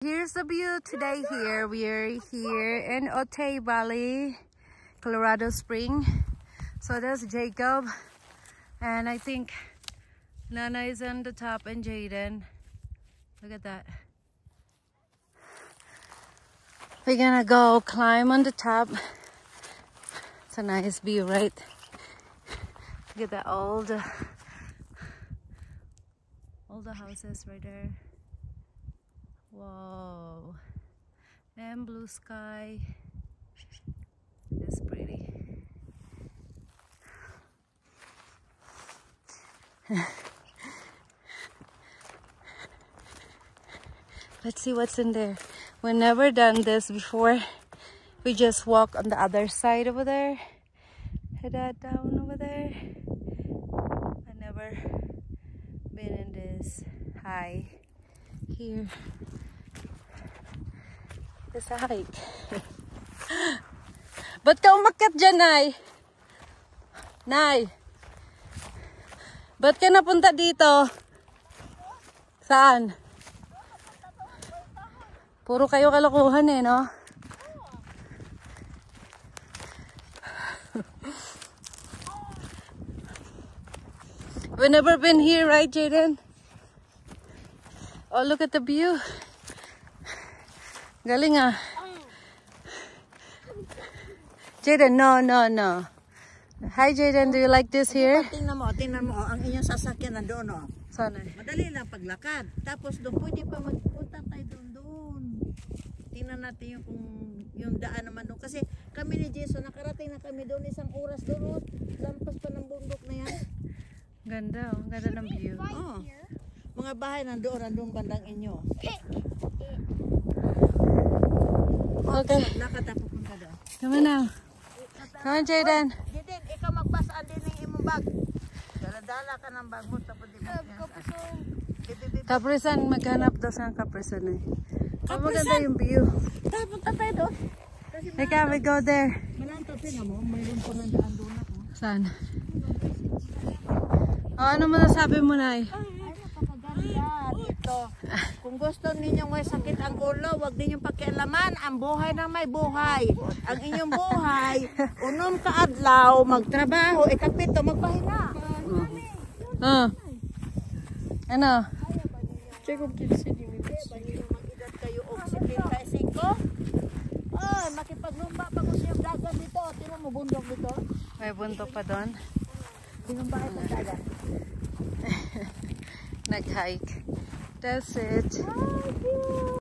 Here's the view today here. We're here in Otay Valley, Colorado Spring. So there's Jacob. And I think Nana is on the top and Jaden. Look at that. We're gonna go climb on the top. It's a nice view, right? Look at that, all the houses right there. Whoa. And blue sky. It's pretty. Let's see what's in there. We've never done this before. We just walk on the other side over there. Head that down over there. I've never been in this high here. It's a hike. Ba't ka umakyat dyan, Nay? Nay? Ba't ka napunta dito? Saan? Puro kayo kalokohan eh, no? We've never been here, right, Jaden? Oh, look at the view. Galing ah. Jaden, no. Hi, Jaden. Do you like this here? Tingnan mo. Ang inyong sasakyan nandoon, no? Sana. Madali lang paglakad. Tapos doon, pwede pa magpunta tayo doon. Tingnan natin yung daan naman doon. Kasi kami ni Jason, nakarating na kami doon 1 oras doon. Lampas pa ng bundok na yan. Ganda, oh. Ganda ng view. Oh. Mga bahay nandoon bandang inyo. Okay. Lakad na pupunta doon. Come on now. Come on, Jaden. Jaden, ikaw magbasaan din ng imong bag. Dala ka ng bag mo. Tapos di mo Kaprisan, maghanap daw sa kaprisan eh. Oh, maganda yung view. Punta tayo doon. Ika, we go there. Malanto, tingnan mo. Mayroon po ng daan doon ako. Saan? Oh, ano masasabi mo, Nay? Napakaganda dito. Kung gusto ninyong may sakit ang ulo, huwag ninyong pakialaman. Ang buhay na may buhay. Ang inyong buhay, unom ka adlaw, magtrabaho, ikapito, magpahinga. Ano? Jacob, mag-edad kayo og 75. Ay, makipaglumba pa ko siyang dagat dito. Tingnan mo, bundok dito. May bundok pa doon. Binumbahay sa dagat. Nag-hike. That's it.